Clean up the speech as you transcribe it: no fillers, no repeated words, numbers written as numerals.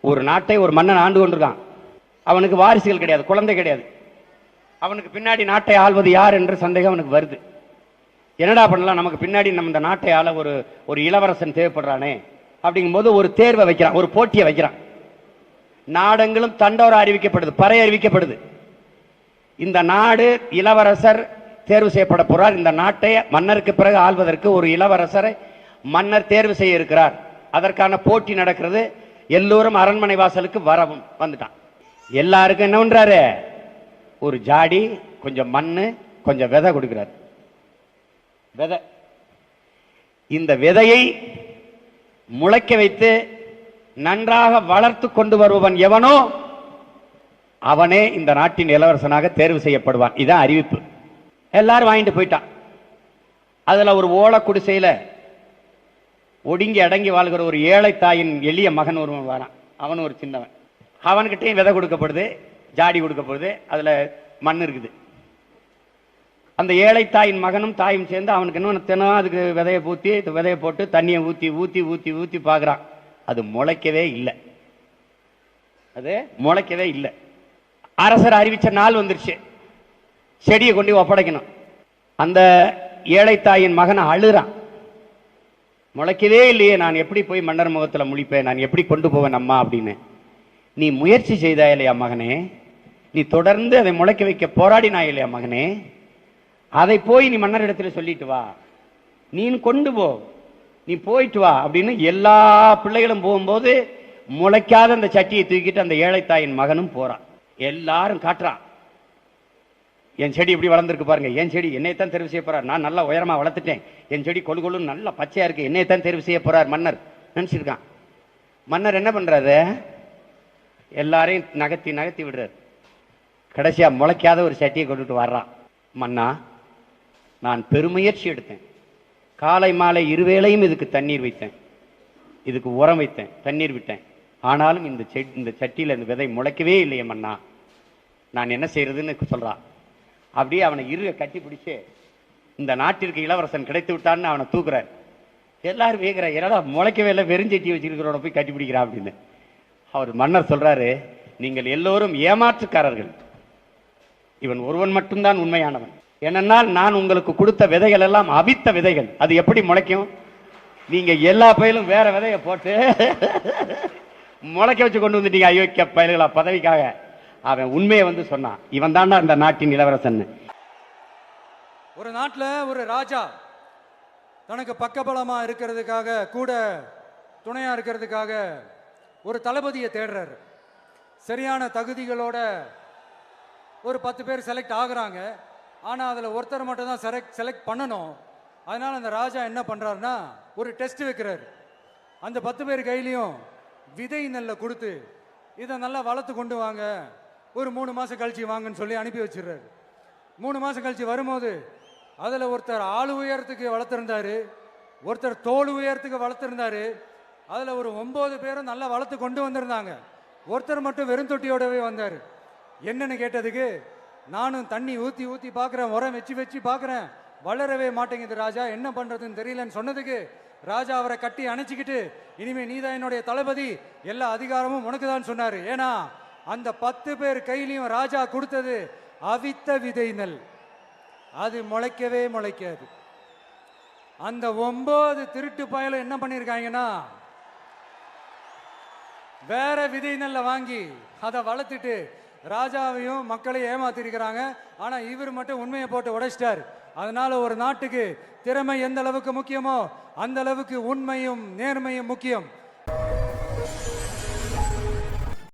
ஒரு நாட்டை ஒரு மன்னன் ஆண்டு கொண்டிருக்கான். அவனுக்கு வாரிசுகள் கிடையாது, குழந்தை கிடையாது. அவனுக்கு பின்னாடி நாட்டை ஆள்வது யார் என்ற சந்தேகம் அவனுக்கு வருது. என்னடா பண்ணலாம், நமக்கு பின்னாடி நம்ம இந்த நாட்டை ஆள ஒரு இளவரசன் தேவைப்படுறானே அப்படிங்கும்போது ஒரு தேர்வை வைக்கிறான், ஒரு போட்டியை வைக்கிறான். நாடெங்கிலும் தண்டோரா அறிவிக்கப்படுது, பறை அறிவிக்கப்படுது. இந்த நாடு இளவரசர் தேர்வு செய்யப்பட போறார். இந்த நாட்டை மன்னருக்கு பிறகு ஆள்வதற்கு ஒரு இளவரசரை மன்னர் தேர்வு செய்ய இருக்கிறார். அதற்கான போட்டி நடக்கிறது. எல்லோரும் அரண்மனை வாசலுக்கு வரவும் வந்துட்டான். எல்லாருக்கும் என்ன பண்றாரு, ஒரு ஜாடி, கொஞ்சம் மண்ணு, கொஞ்சம் விதை கொடுக்கிறார். விதை, இந்த விதையை முளைக்க வைத்து நன்றாக வளர்த்து கொண்டு வருபவன் எவனோ அவனே இந்த நாட்டின் இளவரசனாக தேர்வு செய்யப்படுவான். இதான் அறிவிப்பு. எல்லாரும் வாங்கிட்டு போயிட்டான். அதுல ஒரு ஓலை குடிசையில ஒடுங்கி அடங்கி வாழ்கிற ஒரு ஏழை தாயின் எளிய மகன் ஒருவன் வரான். அவன் ஒரு சின்னவன். அவன்கிட்டையும் விதை கொடுக்கப்படுது, ஜாடி கொடுக்கப்படுது, அதுல மண் இருக்குது. அந்த ஏழை தாயின் மகனும் தாயும் சேர்ந்து அவனுக்கு இன்னும் தினம் அதுக்கு விதையை பூத்தி விதையை போட்டு தண்ணியை ஊத்தி ஊத்தி ஊத்தி ஊத்தி பார்க்குறான். அது முளைக்கவே இல்லை. அது முளைக்கவே இல்லை. அரசர் அறிவிச்ச நாள் வந்துருச்சு, செடியை கொண்டு ஒப்படைக்கணும். அந்த ஏழை தாயின் மகன் அழுறான். முளைக்கவே இல்லையே, நான் எப்படி போய் மன்னர் முகத்தில் முழிப்பேன், நான் எப்படி கொண்டு போவேன் அம்மா அப்படின்னு. நீ முயற்சி செய்தா இல்லையா மகனே, நீ தொடர்ந்து அதை முளைக்க வைக்க போராடினா இல்லையா மகனே, அதை போய் நீ மன்னர் இடத்துல சொல்லிட்டு வா, நீ கொண்டு போ, நீ போயிட்டு வா அப்படின்னு எல்லா பிள்ளைகளும் போகும்போது முளைக்காத அந்த சட்டியை தூக்கிட்டு அந்த ஏழைத்தாயின் மகனும் போறான். எல்லாரும் காட்டுறான், என் செடி எப்படி வளர்ந்துருக்கு பாருங்க, என் செடி என்னைத்தான் தெரிவு செய்ய போறார், நான் நல்லா உயரமா வளர்த்துட்டேன், என் செடி கொழு கொழுன்னு நல்லா பச்சையா இருக்கு, என்னைத்தான் தெரிவு செய்ய போறார் மன்னர் நினைச்சிருக்கான். மன்னர் என்ன பண்றாரு, எல்லாரையும் நகர்த்தி நகர்த்தி விடுறாரு. கடைசியா முளைக்காத ஒரு சட்டியை கொண்டுட்டு வர்றான். மன்னா, நான் பெருமுயற்சி எடுத்தேன், காலை மாலை இருவேளையும் இதுக்கு தண்ணீர் வைத்தேன், இதுக்கு உரம் வைத்தேன், தண்ணீர் விட்டேன், ஆனாலும் இந்த சட்டியில் இந்த விதை முளைக்கவே இல்லையே மன்னா, நான் என்ன செய்யறதுன்னு சொல்றான். அப்படியே அவனை இருக கட்டி பிடிச்சு இந்த நாட்டிற்கு இளவரசன் கிடைத்து விட்டான்னு அவனை தூக்குறாரு. எல்லாரும் வேகிற, என்னடா முளைக்கவே இல்லை, வெறுஞ்சட்டி வச்சிருக்கிறவனை போய் கட்டி பிடிக்கிறா அப்படின்னு. அவர் மன்னர் சொல்றாரு, நீங்கள் எல்லோரும் ஏமாற்றுக்காரர்கள், இவன் ஒருவன் மட்டும்தான் உண்மையானவன். ஏனென்றால் நான் உங்களுக்கு கொடுத்த விதைகள் எல்லாம் அவித்த விதைகள், அது எப்படி முளைக்கும்? நீங்க எல்லா பயிலும் வேற விதையை போட்டு முளைக்க வச்சு கொண்டு வந்துட்டீங்க அயோக்கிய பயல்களா பதவிக்காக. அவன் உண்மையை வந்து சொன்னான், இவன் தாண்டா இந்த நாட்டின் இளவரசன். ஒரு நாட்டில் ஒரு ராஜா தனக்கு பக்கபலமா இருக்கிறதுக்காக, கூட துணையா இருக்கிறதுக்காக ஒரு தளபதியை தேடுறாரு. சரியான தகுதிகளோட ஒரு 10 பேர் செலக்ட் ஆகுறாங்க. ஆனால் அதில் ஒருத்தர் மட்டும் தான் செலக்ட் பண்ணணும். அதனால் அந்த ராஜா என்ன பண்ணுறாருன்னா ஒரு டெஸ்ட் வைக்கிறார். அந்த 10 பேர் கையிலையும் விதை நெல்லை கொடுத்து இதை நல்லா வளர்த்து கொண்டு வாங்க, ஒரு 3 மாதம் கழிச்சு வாங்கன்னு சொல்லி அனுப்பி வச்சிடுறாரு. 3 மாதம் கழிச்சு வரும்போது அதில் ஒருத்தர் ஆளு உயரத்துக்கு வளர்த்துருந்தாரு, ஒருத்தர் தோல் உயரத்துக்கு வளர்த்துருந்தாரு. அதில் ஒரு 9 பேரும் நல்லா வளர்த்து கொண்டு வந்திருந்தாங்க. ஒருத்தர் மட்டும் வெறும் தொட்டியோடவே வந்தார். என்னன்னு கேட்டதுக்கு, நானும் தண்ணி ஊற்றி ஊற்றி பார்க்குறேன், உரம் வச்சு வச்சு பார்க்குறேன், வளரவே மாட்டேங்குது ராஜா, என்ன பண்ணுறதுன்னு தெரியலன்னு சொன்னதுக்கு ராஜா அவரை கட்டி அணைச்சிக்கிட்டு, இனிமே நீதான் என்னுடைய தளபதி, எல்லா அதிகாரமும் உனக்கு தான் சொன்னார். ஏன்னா அந்த 10 பேர் கையிலையும் ராஜா கொடுத்தது அவித்த விதை நெல், அது முளைக்கவே முளைக்காது. அந்த 9 திருட்டு பயலும் என்ன பண்ணியிருக்காங்கன்னா வேற விதை நெல்லை வாங்கி அதை வளர்த்துட்டு ராஜாவையும் மக்களையும் ஏமாத்திருக்கிறாங்க. ஆனா இவர் மட்டும் உண்மையை போட்டு உடைச்சிட்டார். அதனால ஒரு நாட்டுக்கு திறமை எந்த அளவுக்கு முக்கியமோ அந்த அளவுக்கு உண்மையும் நேர்மையும் முக்கியம்.